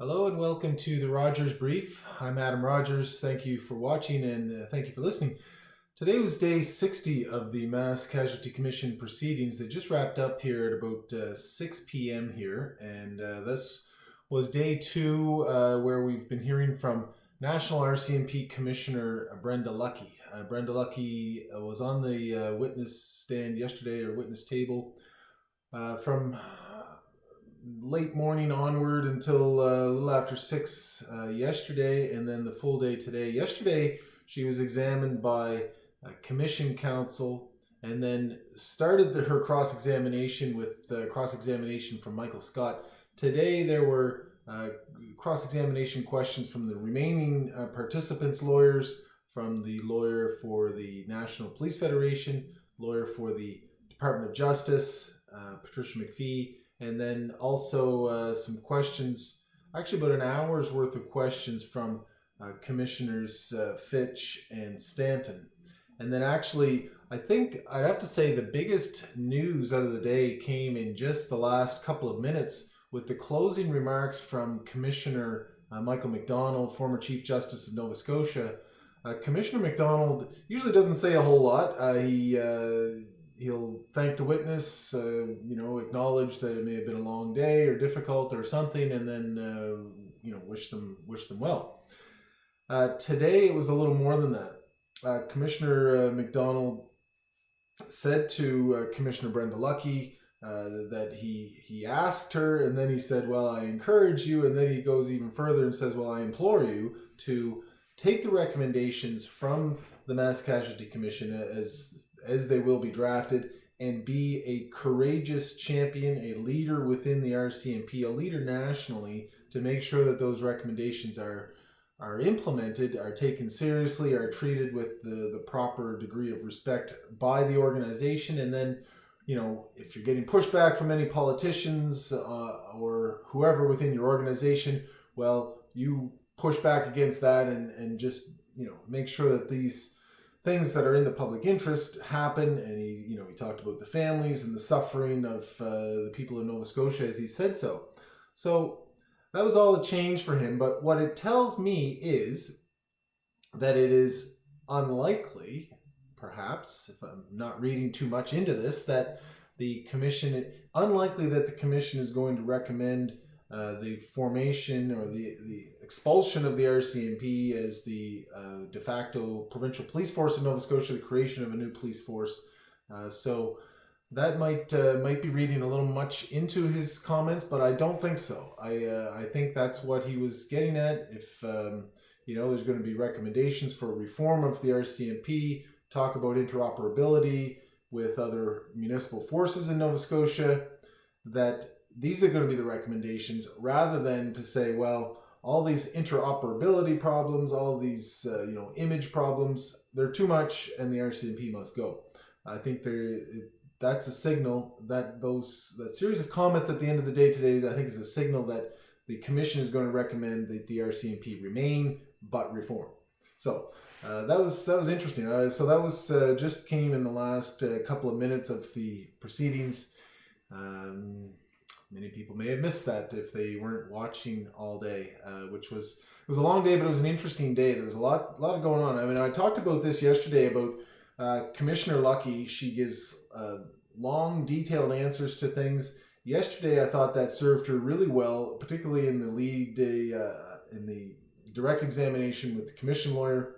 Hello and welcome to the Rogers Brief. I'm Adam Rogers. Thank you for watching and thank you for listening. Today was day 60 of the Mass Casualty Commission proceedings that just wrapped up here at about 6 p.m. here. And this was day 2 where we've been hearing from National Rcmp Commissioner Brenda Lucki. Brenda Lucki was on the witness stand yesterday, or witness table, from late morning onward until a little after 6 yesterday, and then the full day today. Yesterday, she was examined by commission counsel and then started her cross-examination with cross-examination from Michael Scott. Today, there were cross-examination questions from the remaining participants' lawyers, from the lawyer for the National Police Federation, lawyer for the Department of Justice, Patricia McPhee, and then also some questions, actually about an hour's worth of questions from Commissioners Fitch and Stanton. And then actually, I think I'd have to say the biggest news out of the day came in just the last couple of minutes with the closing remarks from Commissioner Michael Mcdonald, former Chief Justice of Nova Scotia. Commissioner Mcdonald usually doesn't say a whole lot. He'll thank the witness, acknowledge that it may have been a long day or difficult or something, and then, wish them well. Today it was a little more than that. Commissioner Mcdonald said to Commissioner Brenda Lucki that he asked her, and then he said, well, I encourage you, and then he goes even further and says, well, I implore you to take the recommendations from the Mass Casualty Commission as they will be drafted, and be a courageous champion, a leader within the Rcmp, a leader nationally, to make sure that those recommendations are implemented, are taken seriously, are treated with the proper degree of respect by the organization. And then, if you're getting pushback from any politicians or whoever within your organization, well, you push back against that and just, make sure that these things that are in the public interest happen. And he talked about the families and the suffering of the people in Nova Scotia, as he said so. So that was all a change for him. But what it tells me is that it is unlikely, perhaps, if I'm not reading too much into this, that the commission is going to recommend the formation or the expulsion of the Rcmp as the de facto provincial police force in Nova Scotia, the creation of a new police force. So that might be reading a little much into his comments, but I don't think so. I think that's what he was getting at. If there's going to be recommendations for reform of the Rcmp, talk about interoperability with other municipal forces in Nova Scotia, that these are going to be the recommendations, rather than to say, well, all these interoperability problems, all these image problems, they're too much and the Rcmp must go. I think that's a signal that that series of comments at the end of the day today, I think, is a signal that the commission is going to recommend that the Rcmp remain but reform. So that was interesting. So that was just came in the last couple of minutes of the proceedings. Many people may have missed that if they weren't watching all day, it was a long day, but it was an interesting day. There was a lot going on. I mean, I talked about this yesterday about Commissioner Lucki. She gives long, detailed answers to things. Yesterday, I thought that served her really well, particularly in the lead day, in the direct examination with the commission lawyer,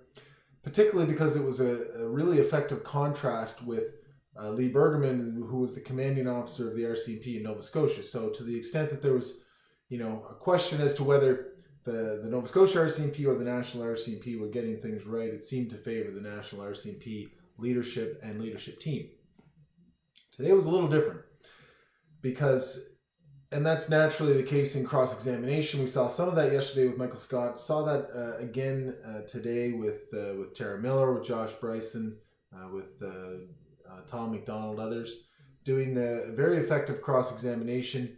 particularly because it was a really effective contrast with Lee Bergerman, who was the commanding officer of the Rcmp in Nova Scotia. So to the extent that there was, a question as to whether the Nova Scotia Rcmp or the National Rcmp were getting things right, it seemed to favor the National Rcmp leadership and leadership team. Today was a little different and that's naturally the case in cross-examination. We saw some of that yesterday with Michael Scott, saw that again today with Tara Miller, with Josh Bryson, with Tom McDonald, others, doing a very effective cross-examination.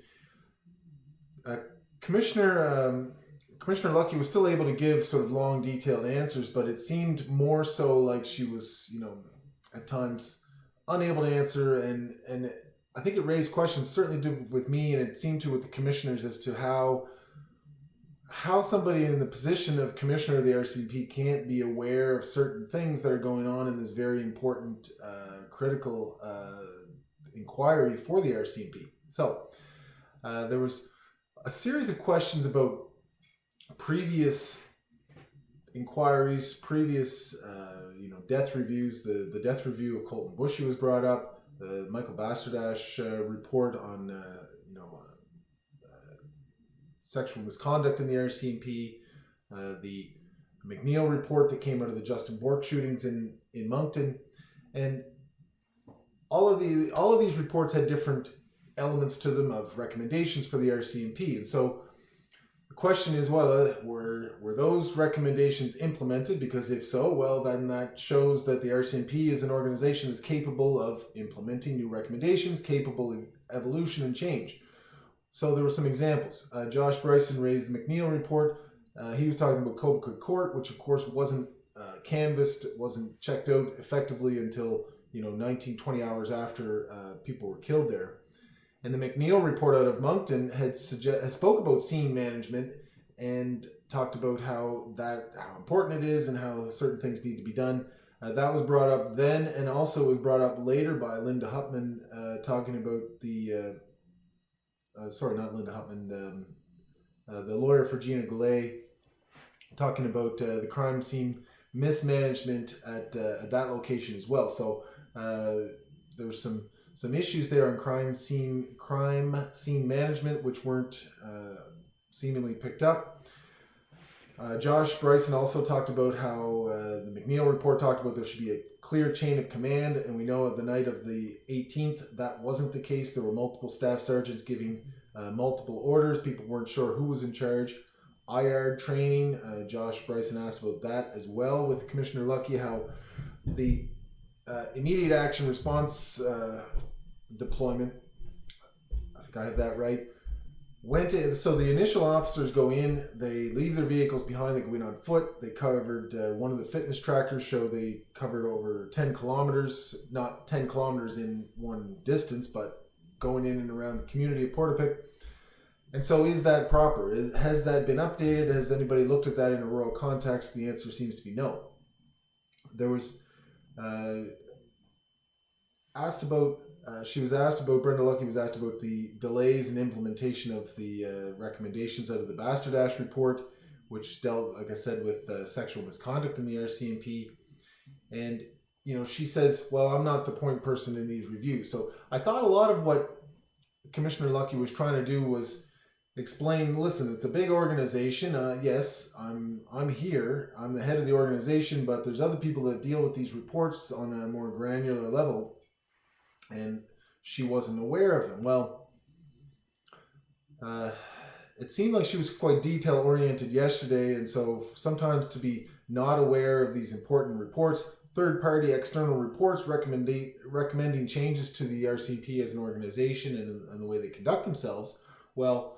Commissioner Lucki was still able to give sort of long, detailed answers, but it seemed more so like she was, at times unable to answer, and I think it raised questions, certainly did with me, and it seemed to with the commissioners, as to how how somebody in the position of commissioner of the RCMP can't be aware of certain things that are going on in this very important, critical inquiry for the RCMP. So there was a series of questions about previous inquiries, previous death reviews. The death review of Colten Boushie was brought up. The Michael Bastardash report on sexual misconduct in the RCMP, the MacNeil Report that came out of the Justin Bourque shootings in Moncton, and all of these reports had different elements to them of recommendations for the RCMP. And so the question is, well, were those recommendations implemented? Because if so, well, then that shows that the RCMP is an organization that's capable of implementing new recommendations, capable of evolution and change. So there were some examples. Josh Bryson raised the MacNeil Report. He was talking about Cobequid Court, which of course wasn't canvassed, wasn't checked out effectively until 19, 20 hours after people were killed there. And the MacNeil Report out of Moncton has spoke about scene management and talked about how important it is and how certain things need to be done. That was brought up then, and also was brought up later by Linda Hupman, talking about the not Linda Hupman, the lawyer for Gina Goulet, talking about the crime scene mismanagement at that location as well. So there was some issues there on crime scene management which weren't seemingly picked up. Josh Bryson also talked about how the MacNeil Report talked about there should be a clear chain of command, and we know at the night of the 18th that wasn't the case. There were multiple staff sergeants giving multiple orders. People weren't sure who was in charge. IARD training, Josh Bryson asked about that as well with Commissioner Lucki, how the immediate action response deployment, I think I have that right, so the initial officers go in, they leave their vehicles behind, they go in on foot. They covered, one of the fitness trackers show they covered over 10 kilometers, not 10 kilometers in one distance, but going in and around the community of Portapique. And so is that proper? Has that been updated? Has anybody looked at that in a rural context? The answer seems to be no. There was Brenda Lucki was asked about the delays in implementation of the recommendations out of the Bastardash report, which dealt, like I said, with sexual misconduct in the RCMP. And, she says, well, I'm not the point person in these reviews. So I thought a lot of what Commissioner Lucki was trying to do was explain, listen, it's a big organization. Yes, I'm here. I'm the head of the organization, but there's other people that deal with these reports on a more granular level. And she wasn't aware of them. Well, it seemed like she was quite detail-oriented yesterday, and so sometimes to be not aware of these important reports, third-party external reports recommending changes to the RCMP as an organization and the way they conduct themselves, well,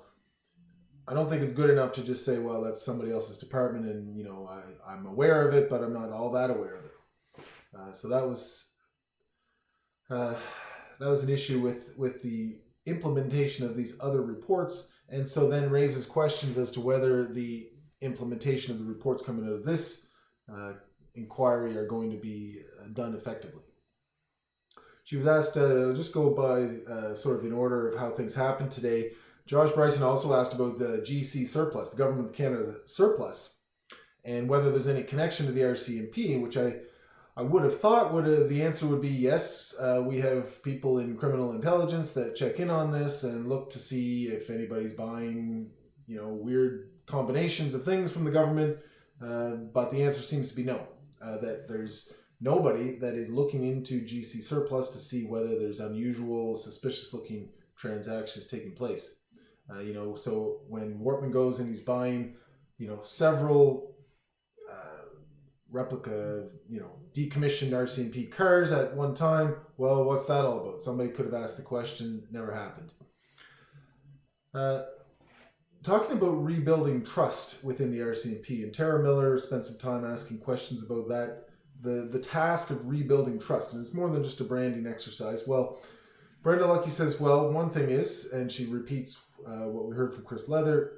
I don't think it's good enough to just say, well, that's somebody else's department, and I'm aware of it, but I'm not all that aware of it. So that was an issue with the implementation of these other reports, and so then raises questions as to whether the implementation of the reports coming out of this inquiry are going to be done effectively. She was asked to just go by sort of in order of how things happened today. Josh Bryson also asked about the GC surplus, the Government of Canada surplus, and whether there's any connection to the RCMP, which I would have thought the answer would be yes. We have people in criminal intelligence that check in on this and look to see if anybody's buying, weird combinations of things from the government. But the answer seems to be no. That there's nobody that is looking into GC surplus to see whether there's unusual, suspicious-looking transactions taking place. So when Wortman goes and he's buying, several replica, decommissioned RCMP cars at one time. Well, what's that all about? Somebody could have asked the question, never happened. Talking about rebuilding trust within the RCMP, and Tara Miller spent some time asking questions about that, the task of rebuilding trust, and it's more than just a branding exercise. Well, Brenda Lucki says, well, one thing is, and she repeats what we heard from Chris Leather,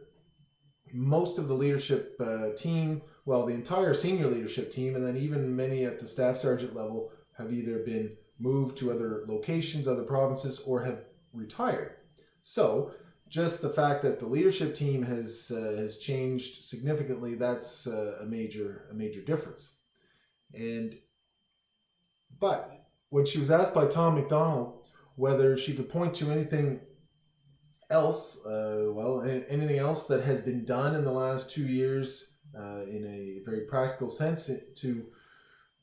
most of the leadership team, well, the entire senior leadership team, and then even many at the staff sergeant level have either been moved to other locations, other provinces, or have retired. So just the fact that the leadership team has changed significantly, that's a major difference. But when she was asked by Tom Mcdonald whether she could point to anything else, anything else that has been done in the last 2 years in a very practical sense to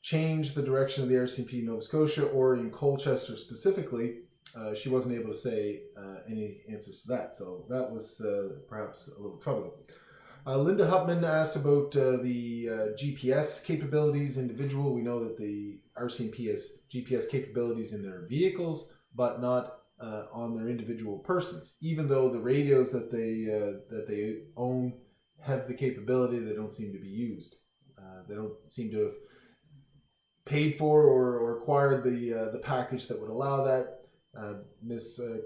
change the direction of the RCMP in Nova Scotia or in Colchester specifically, she wasn't able to say any answers to that. So that was perhaps a little troubling. Linda Hupman asked about the GPS capabilities individual. We know that the RCMP has GPS capabilities in their vehicles, but not on their individual persons. Even though the radios that they own have the capability, they don't seem to be used. They don't seem to have paid for or acquired the package that would allow that.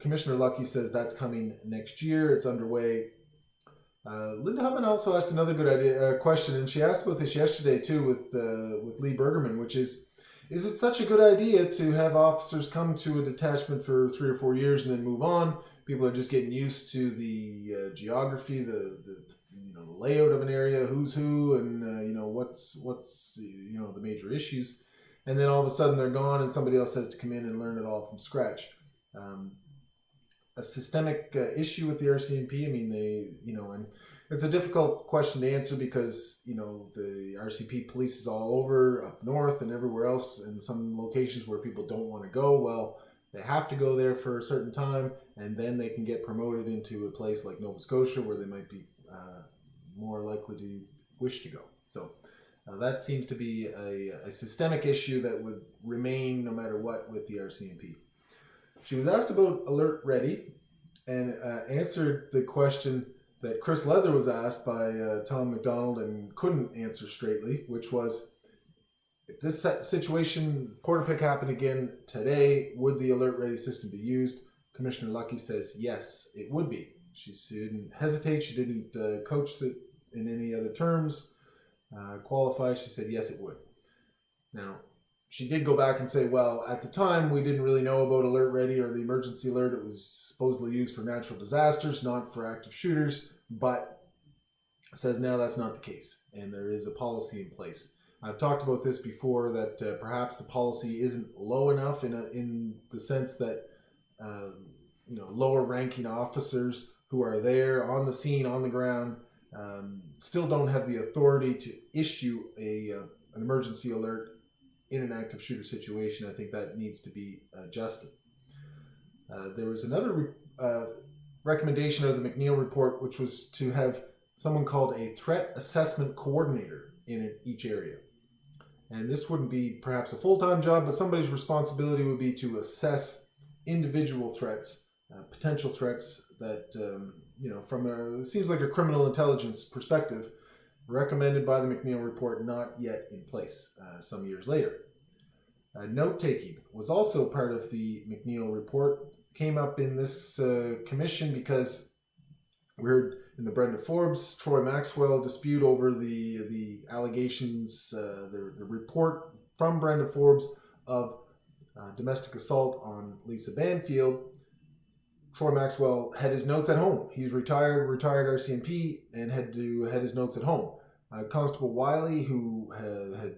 Commissioner Lucki says that's coming next year. It's underway. Linda Hupman also asked another good question, and she asked about this yesterday too with Lee Bergerman, which is it such a good idea to have officers come to a detachment for 3 or 4 years and then move on? People are just getting used to the geography, the layout of an area, who's who, and what's the major issues, and then all of a sudden they're gone, and somebody else has to come in and learn it all from scratch. A systemic issue with the RCMP. I mean, and it's a difficult question to answer because, the RCMP police is all over, up north and everywhere else, in some locations where people don't want to go. Well, they have to go there for a certain time, and then they can get promoted into a place like Nova Scotia where they might be more likely to wish to go. So that seems to be a systemic issue that would remain no matter what with the RCMP. She was asked about Alert Ready and answered the question that Chris Leather was asked by Tom Mcdonald and couldn't answer straightly, which was, if this situation, Porter Pick, happened again today, would the Alert Ready system be used? Commissioner Lucki says yes, it would be. She didn't hesitate. She didn't coach it in any other terms, qualify. She said yes, it would. Now, she did go back and say, well, at the time, we didn't really know about Alert Ready or the emergency alert. It was supposedly used for natural disasters, not for active shooters, but says now that's not the case, and there is a policy in place. I've talked about this before, that perhaps the policy isn't low enough in the sense that lower ranking officers who are there on the scene, on the ground, still don't have the authority to issue an emergency alert in an active shooter situation. I think that needs to be adjusted. There was another recommendation of the MacNeil Report, which was to have someone called a threat assessment coordinator in each area. And this wouldn't be perhaps a full-time job, but somebody's responsibility would be to assess individual threats, potential threats that, from seems like a criminal intelligence perspective, recommended by the MacNeil Report, not yet in place some years later. Note-taking was also part of the MacNeil Report, came up in this commission because we heard in the Brenda Forbes, Troy Maxwell dispute over the allegations, the report from Brenda Forbes of domestic assault on Lisa Banfield. Troy Maxwell had his notes at home. He's retired RCMP, and had his notes at home. Constable Wiley, who had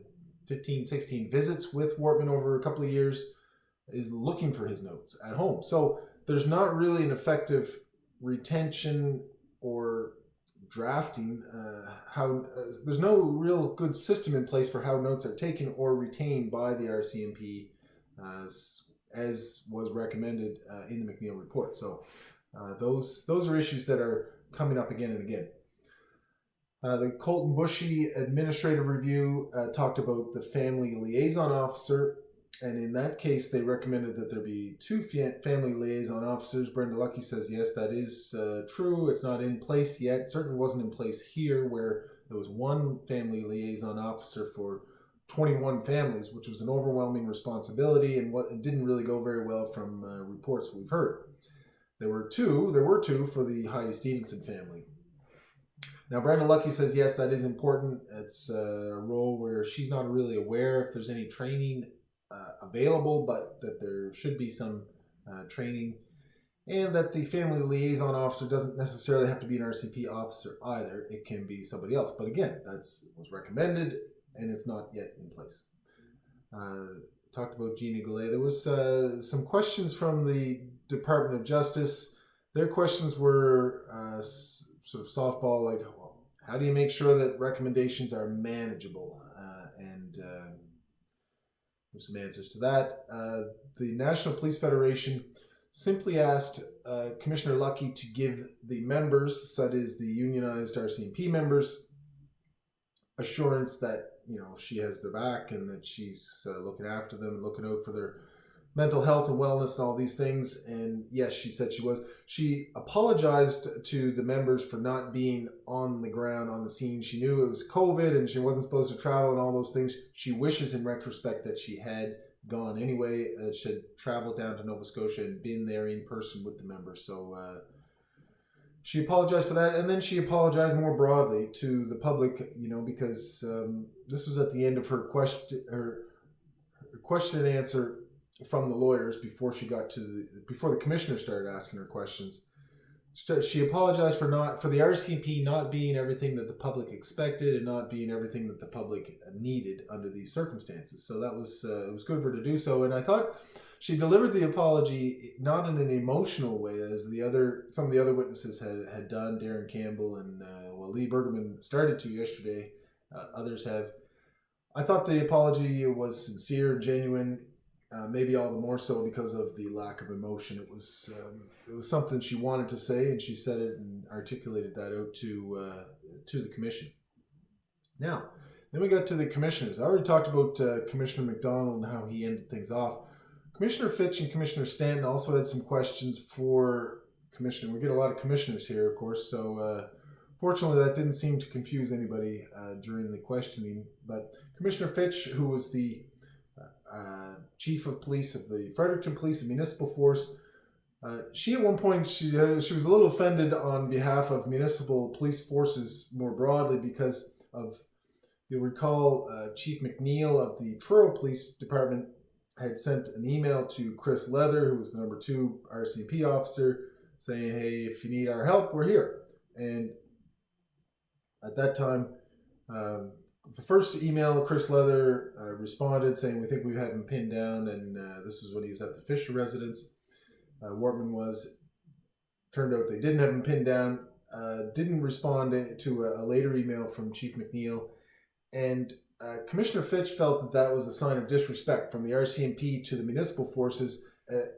15, 16 visits with Wortman over a couple of years, is looking for his notes at home. So there's not really an effective retention or drafting. There's no real good system in place for how notes are taken or retained by the RCMP, as was recommended in the MacNeil Report. So those are issues that are coming up again and again. The Colten Boushie administrative review talked about the family liaison officer, and in that case they recommended that there be 2 family liaison officers. Brenda Lucki says yes, that is true. It's not in place yet. It certainly wasn't in place here, where there was 1 family liaison officer for 21 families, which was an overwhelming responsibility, and what didn't really go very well from reports we've heard. There were two for the Heidi Stevenson family. Now, Brenda Lucki says, yes, that is important. It's a role where she's not really aware if there's any training available, but that there should be some training, and that the family liaison officer doesn't necessarily have to be an RCMP officer either. It can be somebody else. But again, that was recommended, and it's not yet in place. Talked about Gina Goulet. There was some questions from the Department of Justice. Their questions were sort of softball, like, how do you make sure that recommendations are manageable? And there's some answers to that. The National Police Federation simply asked Commissioner Lucki to give the members, that is the unionized RCMP members, assurance that she has their back and that she's looking after them and looking out for their mental health and wellness and all these things. And yes, she said she was. She apologized to the members for not being on the ground, on the scene. She knew it was COVID and she wasn't supposed to travel and all those things. She wishes in retrospect that she had gone anyway, she had traveled down to Nova Scotia and been there in person with the members. So she apologized for that, and then she apologized more broadly to the public, because this was at the end of her question and answer from the lawyers before the commissioner started asking her questions. She apologized for the RCMP not being everything that the public expected and not being everything that the public needed under these circumstances. So that was it was good of her to do so, and I thought she delivered the apology not in an emotional way as some of the other witnesses had done. Darren Campbell and Lee Bergerman started to yesterday. Others have. I thought the apology was sincere and genuine. Maybe all the more so because of the lack of emotion. It was something she wanted to say, and she said it and articulated that out to the commission. Now, then we got to the commissioners. I already talked about Commissioner Mcdonald and how he ended things off. Commissioner Fitch and Commissioner Stanton also had some questions for Commissioner. We get a lot of commissioners here, of course, so fortunately that didn't seem to confuse anybody during the questioning. But Commissioner Fitch, who was the chief of police of the Fredericton Police and Municipal Force, she at one point she was a little offended on behalf of municipal police forces more broadly because of, you'll recall, Chief MacNeil of the Truro Police Department had sent an email to Chris Leather, who was the number 2 RCMP officer, saying, hey, if you need our help, we're here. And at that time, the first email, Chris Leather responded saying, we think we have him pinned down, and this was when he was at the Fisher residence. Wortman was. Turned out they didn't have him pinned down. Didn't respond to a later email from Chief MacNeil. And Commissioner Fitch felt that was a sign of disrespect from the RCMP to the municipal forces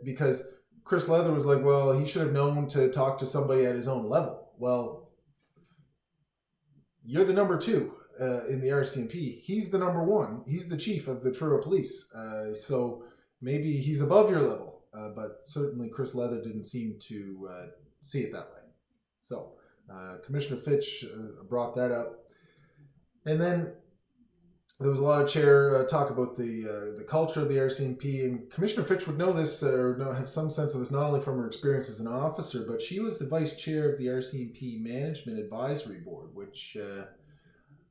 because Chris Leather was like, well, he should have known to talk to somebody at his own level. Well, you're the number 2 in the RCMP. He's the number 1. He's the chief of the Truro Police. So maybe he's above your level. But certainly Chris Leather didn't seem to see it that way. So Commissioner Fitch brought that up. And then there was a lot of talk about the culture of the RCMP, and Commissioner Fitch would know this or have some sense of this not only from her experience as an officer, but she was the vice chair of the RCMP Management Advisory Board, which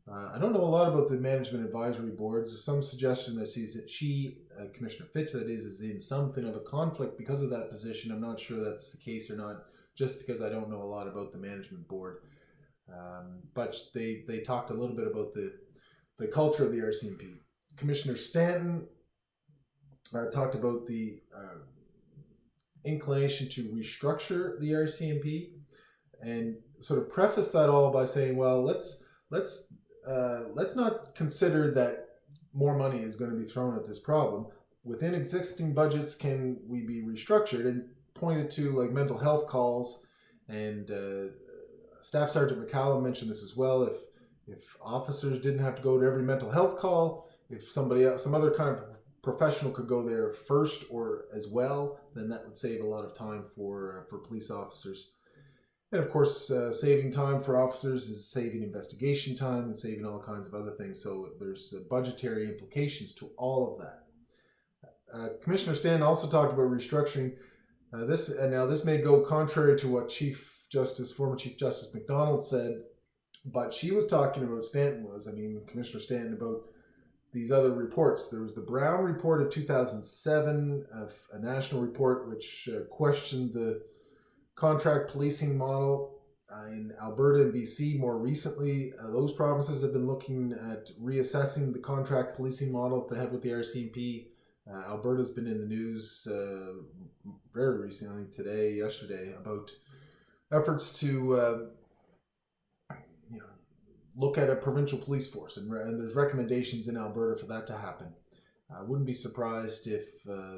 I don't know a lot about the Management Advisory Board. There's some suggestion that Commissioner Fitch, that is in something of a conflict because of that position. I'm not sure that's the case or not, just because I don't know a lot about the Management Board. But they talked a little bit about the culture of the RCMP. Commissioner Stanton talked about the inclination to restructure the RCMP, and sort of prefaced that all by saying, well, let's not consider that more money is going to be thrown at this problem. Within existing budgets, can we be restructured? And pointed to like mental health calls, and Staff Sergeant McCallum mentioned this as well. If officers didn't have to go to every mental health call, if somebody else, some other kind of professional could go there first or as well, then that would save a lot of time for police officers. And of course, saving time for officers is saving investigation time and saving all kinds of other things. So there's budgetary implications to all of that. Commissioner Stanton also talked about restructuring. This may go contrary to what former Chief Justice McDonald said, But she was talking about, Commissioner Stanton, about these other reports. There was the Brown report of 2007, of a national report which questioned the contract policing model in Alberta and BC. More recently, those provinces have been looking at reassessing the contract policing model that they have with the Rcmp. Alberta's been in the news very recently, yesterday, about efforts to look at a provincial police force, and there's recommendations in Alberta for that to happen. I wouldn't be surprised if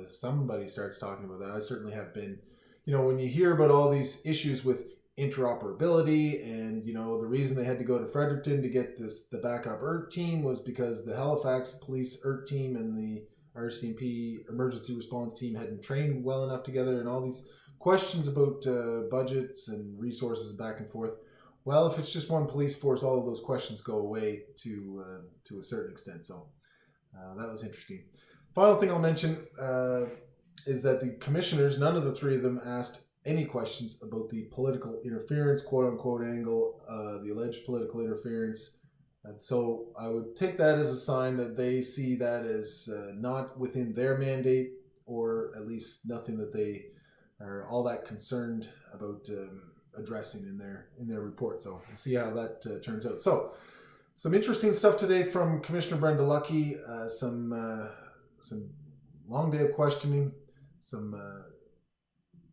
somebody starts talking about that. I certainly have been. When you hear about all these issues with interoperability, and the reason they had to go to Fredericton to get the backup ERT team was because the Halifax police ERT team and the Rcmp emergency response team hadn't trained well enough together, and all these questions about budgets and resources back and forth. Well, if it's just one police force, all of those questions go away to a certain extent. So that was interesting. Final thing I'll mention is that the commissioners, none of the three of them, asked any questions about the political interference, quote-unquote, angle, the alleged political interference. And so I would take that as a sign that they see that as not within their mandate, or at least nothing that they are all that concerned about addressing in their report. So we'll see how that turns out. So some interesting stuff today from Commissioner Brenda Lucki. Some long day of questioning. Some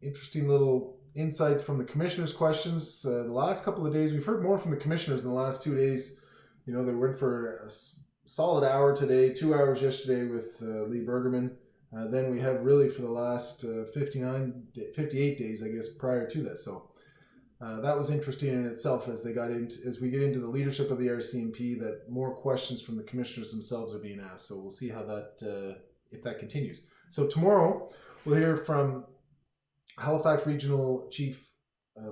interesting little insights from the commissioners' questions. The last couple of days, we've heard more from the commissioners in the last 2 days. They went for a solid hour today, 2 hours yesterday with Lee Bergerman. Then we have really for the last 58 days, I guess, prior to that. So that was interesting in itself as we get into the leadership of the Rcmp, that more questions from the commissioners themselves are being asked. So we'll see how that, if that continues. So tomorrow we'll hear from Halifax Regional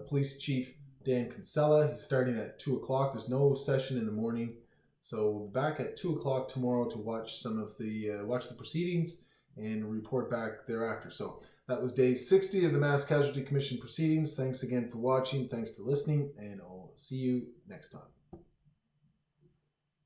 Police Chief Dan Kinsella. He's starting at 2 o'clock. There's no session in the morning. So back at 2 o'clock tomorrow to watch watch the proceedings and report back thereafter. So that was day 60 of the Mass Casualty Commission proceedings. Thanks again for watching. Thanks for listening, and I'll see you next time.